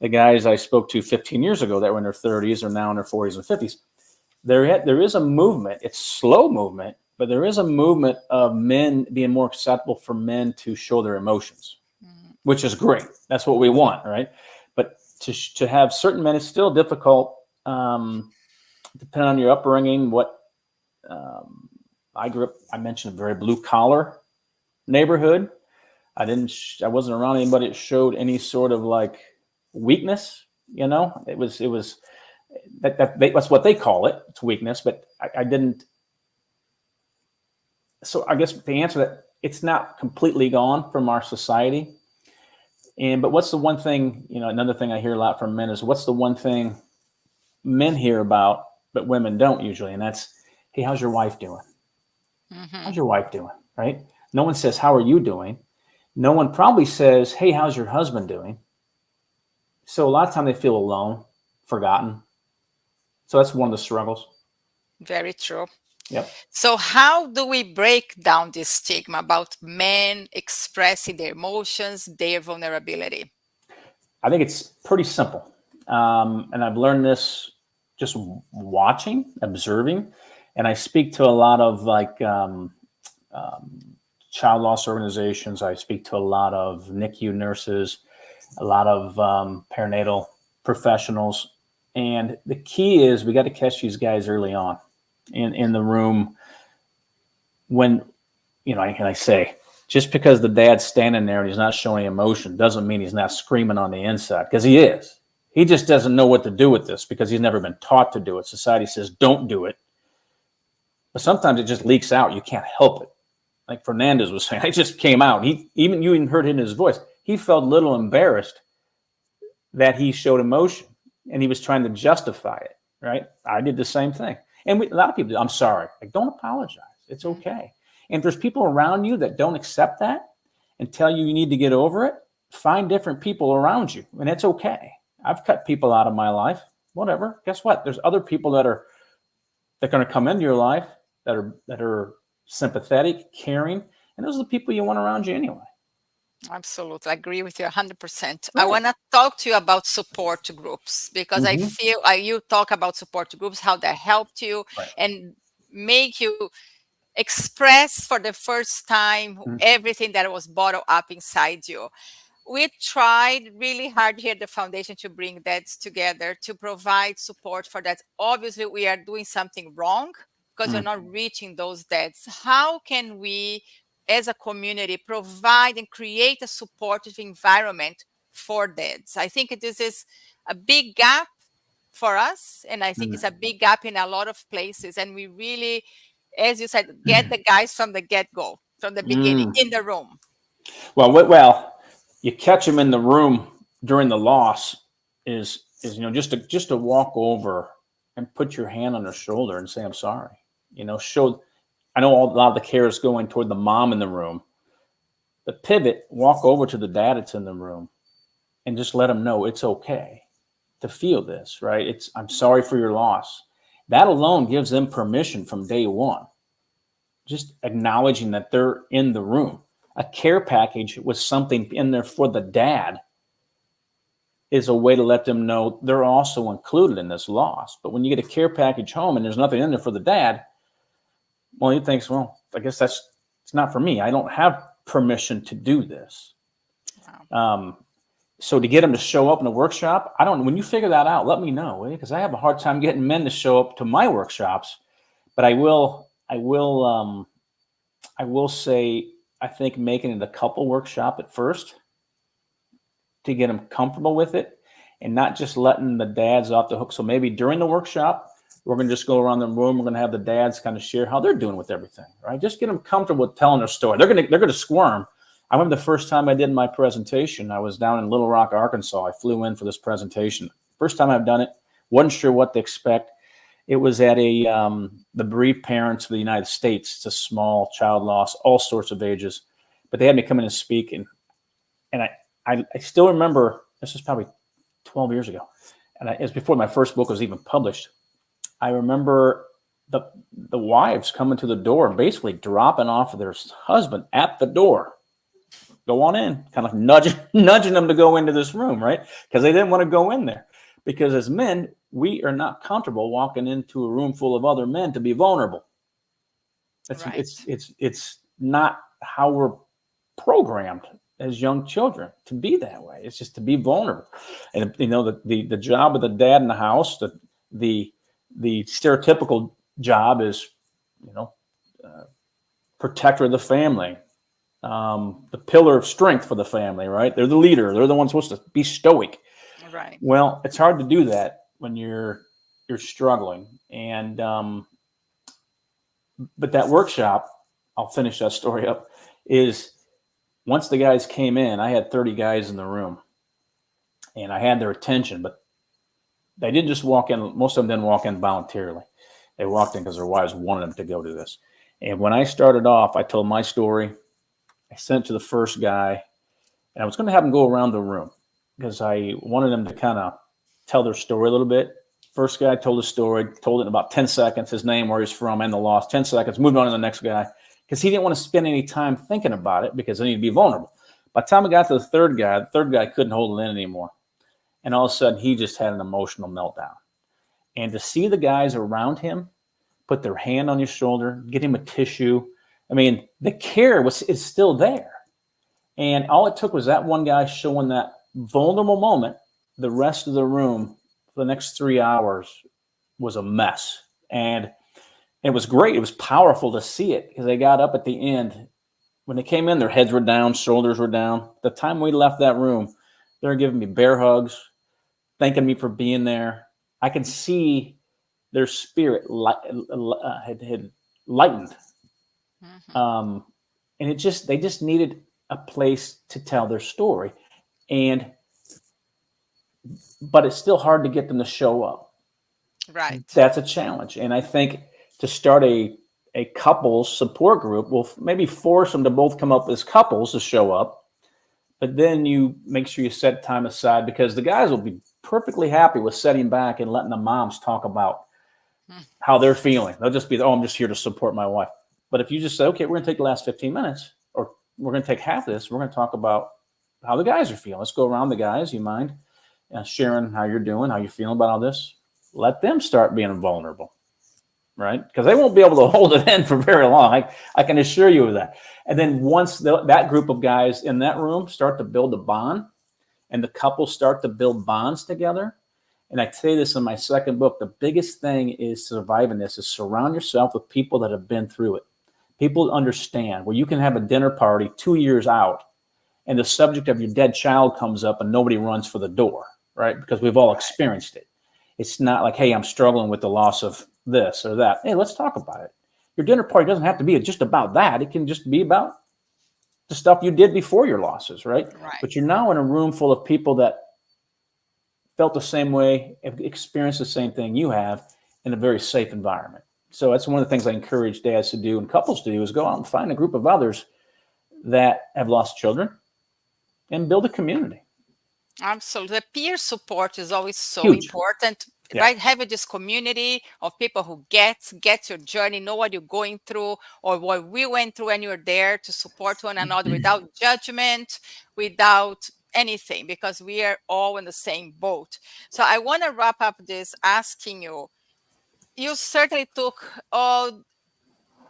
the guys I spoke to 15 years ago that were in their 30s or now in their 40s and 50s. There is a movement. It's slow movement, but there is a movement of men being more acceptable for men to show their emotions, which is great. That's what we want, right? But to have certain men, it's still difficult, depending on your upbringing. What I grew up, I mentioned a very blue collar neighborhood. I wasn't around anybody that showed any sort of like weakness. You know, it was that's what they call it. It's weakness, but I didn't. So I guess to answer that, it's not completely gone from our society. But what's the one thing, another thing I hear a lot from men is, what's the one thing men hear about, but women don't usually? And that's, hey, how's your wife doing? How's your wife doing? Right? No one says, how are you doing? No one probably says, hey, how's your husband doing? So a lot of time they feel alone, forgotten. So that's one of the struggles. Very true. Yep. So how do we break down this stigma about men expressing their emotions, their vulnerability? I think it's pretty simple. And I've learned this just watching, observing. And I speak to a lot of child loss organizations. I speak to a lot of NICU nurses, a lot of perinatal professionals. And the key is we got to catch these guys early on in the room when, I say, just because the dad's standing there and he's not showing emotion doesn't mean he's not screaming on the inside, because he is. He just doesn't know what to do with this because he's never been taught to do it. Society says, don't do it. But sometimes it just leaks out. You can't help it. Like Fernandez was saying, it just came out. You even heard it in his voice. He felt a little embarrassed that he showed emotion and he was trying to justify it, right? I did the same thing. And a lot of people do. I'm sorry. Like, don't apologize. It's okay. And if there's people around you that don't accept that and tell you you need to get over it, find different people around you. And it's okay. I've cut people out of my life. Whatever. Guess what? There's other people that are going to come into your life that are sympathetic, caring, and those are the people you want around you anyway. Absolutely. I agree with you 100%. Right. I want to talk to you about support groups, because I feel you talk about support groups, how that helped you and make you express for the first time everything that was bottled up inside you. We tried really hard here at the foundation to bring dads together to provide support for that. Obviously, we are doing something wrong because we're not reaching those dads. How can we, as a community, provide and create a supportive environment for dads? I think this is a big gap for us, and I think it's a big gap in a lot of places. And we really, as you said, get the guys from the get-go, from the beginning, in the room. Well, you catch them in the room during the loss is just to walk over and put your hand on their shoulder and say, I'm sorry. I know a lot of the care is going toward the mom in the room, but pivot, walk over to the dad that's in the room and just let them know it's okay to feel this, right? I'm sorry for your loss. That alone gives them permission from day one. Just acknowledging that they're in the room. A care package with something in there for the dad is a way to let them know they're also included in this loss. But when you get a care package home and there's nothing in there for the dad, well, he thinks, well, I guess it's not for me. I don't have permission to do this. Wow. So to get them to show up in the workshop, when you figure that out, let me know, because I have a hard time getting men to show up to my workshops. But I will say, I think making it a couple workshop at first to get them comfortable with it and not just letting the dads off the hook. So maybe during the workshop, we're going to just go around the room. We're going to have the dads kind of share how they're doing with everything, right? Just get them comfortable with telling their story. They're going to squirm. I remember the first time I did my presentation, I was down in Little Rock, Arkansas. I flew in for this presentation. First time I've done it, wasn't sure what to expect. It was at the Bereaved Parents of the United States. It's a small child loss, all sorts of ages. But they had me come in and speak. And I still remember, this was probably 12 years ago. And it was before my first book was even published. I remember the wives coming to the door and basically dropping off their husband at the door. Go on in, kind of nudging them to go into this room, right? Because they didn't want to go in there. Because as men, we are not comfortable walking into a room full of other men to be vulnerable. It's not how we're programmed. as young children to be that way. It's just to be vulnerable. And the job of the dad in the house, the stereotypical job is, protector of the family, the pillar of strength for the family, right? They're the leader. They're the ones supposed to be stoic. Right. Well, it's hard to do that when you're struggling. And but that workshop, I'll finish that story up, is once the guys came in, I had 30 guys in the room, and I had their attention, but they didn't just walk in. Most of them didn't walk in voluntarily. They walked in because their wives wanted them to go to this. And when I started off, I told my story. I sent it to the first guy, and I was going to have them go around the room because I wanted them to kind of tell their story a little bit. First guy told the story, told it in about 10 seconds, his name, where he's from, and the loss. 10 seconds, moved on to the next guy because he didn't want to spend any time thinking about it because they need to be vulnerable. By the time I got to the third guy couldn't hold it in anymore. And all of a sudden, he just had an emotional meltdown. And to see the guys around him put their hand on your shoulder, get him a tissue, I mean, the care is still there. And all it took was that one guy showing that vulnerable moment. The rest of the room for the next 3 hours was a mess. And it was great. It was powerful to see it because they got up at the end. When they came in, their heads were down, shoulders were down. The time we left that room, they were giving me bear hugs, thanking me for being there. I could see their spirit had lightened. Mm-hmm. And they just needed a place to tell their story. But it's still hard to get them to show up. Right. That's a challenge. And I think to start a couples support group will maybe force them to both come up as couples to show up. But then you make sure you set time aside because the guys will be perfectly happy with sitting back and letting the moms talk about how they're feeling. They'll just be, I'm just here to support my wife. But if you just say, okay, we're going to take the last 15 minutes, or we're going to take half of this, we're going to talk about how the guys are feeling. Let's go around the guys. You mind sharing how you're doing, how you're feeling about all this? Let them start being vulnerable, right? Because they won't be able to hold it in for very long. I can assure you of that. And then once that group of guys in that room start to build a bond, and the couples start to build bonds together. And I say this in my second book, the biggest thing is surviving this is surround yourself with people that have been through it. People understand where you can have a dinner party 2 years out and the subject of your dead child comes up and nobody runs for the door, right? Because we've all experienced it. It's not like, hey, I'm struggling with the loss of this or that. Hey, let's talk about it. Your dinner party doesn't have to be just about that. It can just be about the stuff you did before your losses, right? But you're now in a room full of people that felt the same way, have experienced the same thing you have in a very safe environment. So that's one of the things I encourage dads to do and couples to do is go out and find a group of others that have lost children and build a community. Absolutely. The peer support is always so Huge. important, right? Having this community of people who get your journey, know what you're going through or what we went through, and you're there to support one another without judgment, without anything, because we are all in the same boat. So I want to wrap up this asking you, you certainly took all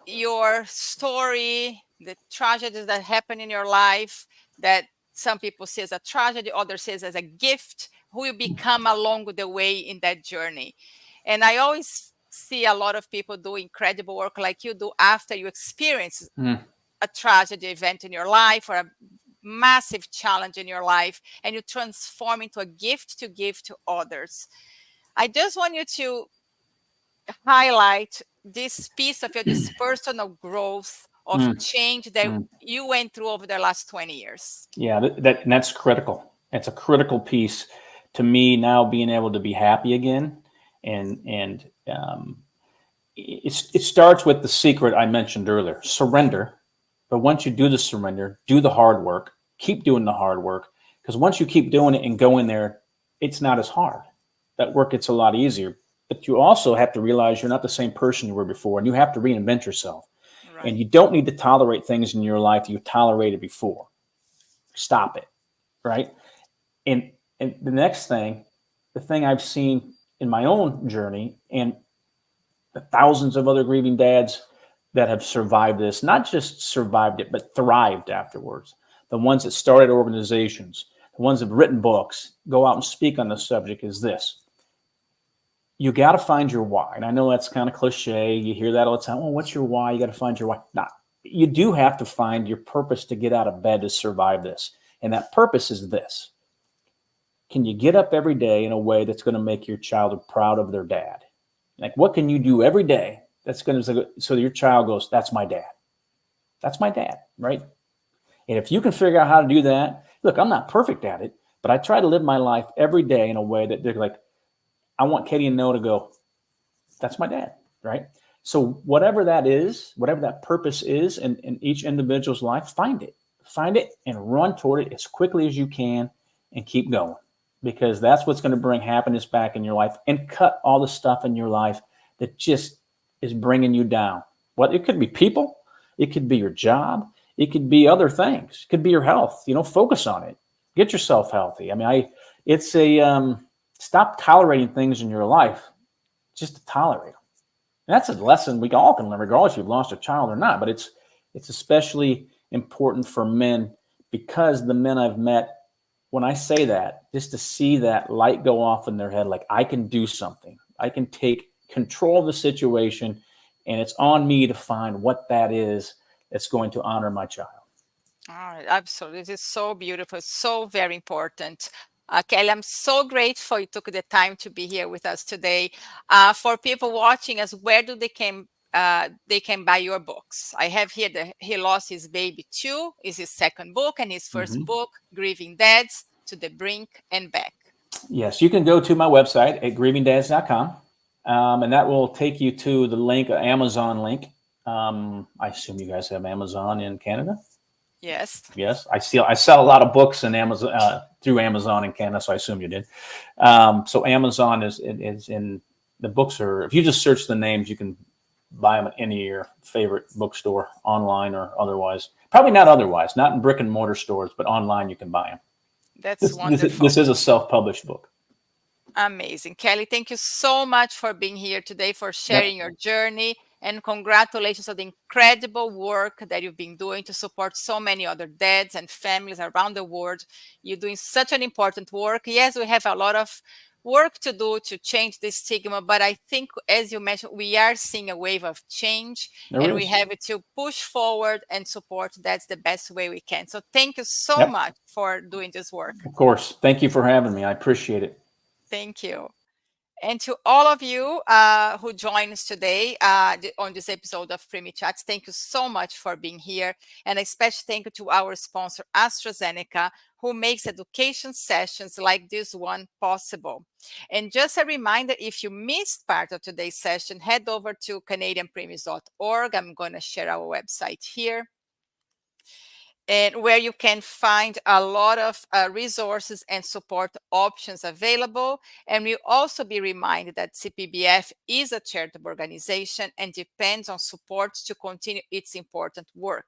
your story, the tragedies that happened in your life that some people see as a tragedy, others see as a gift, who you become along the way in that journey. And I always see a lot of people do incredible work like you do after you experience a tragedy event in your life or a massive challenge in your life, and you transform into a gift to give to others. I just want you to highlight this piece of your, this personal growth of change that you went through over the last 20 years. Yeah, that's critical. It's a critical piece to me now, being able to be happy again. And it starts with the secret I mentioned earlier, surrender. But once you do the surrender, do the hard work, keep doing the hard work. Because once you keep doing it and going there, it's not as hard. That work gets a lot easier. But you also have to realize you're not the same person you were before, and you have to reinvent yourself. Right. And you don't need to tolerate things in your life you tolerated before. Stop it, right? And the next thing, the thing I've seen in my own journey and the thousands of other grieving dads that have survived this, not just survived it, but thrived afterwards. the ones that started organizations, the ones that have written books, go out and speak on the subject is this. You got to find your why. And I know that's kind of cliche. You hear that all the time. Oh, what's your why? You got to find your why. Nah, you do have to find your purpose to get out of bed to survive this. And that purpose is this. Can you get up every day in a way that's going to make your child proud of their dad? Like, what can you do every day that's going to, so your child goes, that's my dad. That's my dad, right? And if you can figure out how to do that, look, I'm not perfect at it, but I try to live my life every day in a way that they're like, I want Katie and Noah to go, that's my dad, right? So whatever that is, whatever that purpose is in each individual's life, find it and run toward it as quickly as you can and keep going, because that's what's going to bring happiness back in your life and cut all the stuff in your life that just is bringing you down. What it could be people, it could be your job, it could be other things, it could be your health. Focus on it. Get yourself healthy. I mean, it's a stop tolerating things in your life just to tolerate them. And that's a lesson we all can learn, regardless if you've lost a child or not. But it's especially important for men, because the men I've met, when I say that, just to see that light go off in their head, like, I can do something. I can take control of the situation, and it's on me to find what that is that's going to honor my child. All right, absolutely. It is so beautiful, so very important. Kelly, I'm so grateful you took the time to be here with us today. For people watching us, where do they can buy your books? I have here that He Lost His Baby Too is his second book, and his first book, Grieving Dads, To the Brink and Back. Yes, you can go to my website at grievingdads.com, and that will take you to the link, Amazon link. I assume you guys have Amazon in Canada. Yes. Yes, I sell a lot of books in Amazon through Amazon in Canada, so I assume you did. So Amazon is in the books are. If you just search the names, you can buy them at any of your favorite bookstore, online or otherwise. Probably not otherwise, not in brick and mortar stores, but online you can buy them. That's wonderful. This is a self-published book. Amazing. Kelly, thank you so much for being here today, for sharing your journey, and congratulations on the incredible work that you've been doing to support so many other dads and families around the world. You're doing such an important work. Yes, we have a lot of work to do to change the stigma, but I think, as you mentioned, we are seeing a wave of change, and we have to push forward and support. That's the best way we can. So thank you so much for doing this work. Of course. Thank you for having me. I appreciate it. Thank you. And to all of you who joined us today on this episode of Preemie Chats, thank you so much for being here. And a special thank you to our sponsor, AstraZeneca, who makes education sessions like this one possible. And just a reminder, if you missed part of today's session, head over to CanadianPreemies.org. I'm going to share our website here, and where you can find a lot of resources and support options available. And we'll also be reminded that CPBF is a charitable organization and depends on support to continue its important work.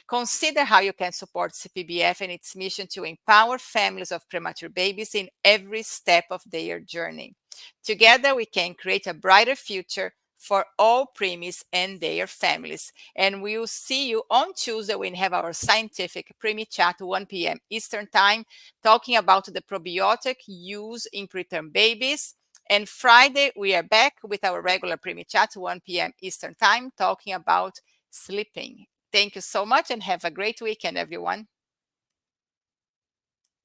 Consider how you can support CPBF and its mission to empower families of premature babies in every step of their journey. Together, we can create a brighter future for all preemies and their families. And we'll see you on Tuesday when we have our scientific Preemie Chat, 1 p.m. Eastern Time, talking about the probiotic use in preterm babies. And Friday, we are back with our regular Preemie Chat, 1 p.m. Eastern Time, talking about sleeping. Thank you so much and have a great weekend, everyone.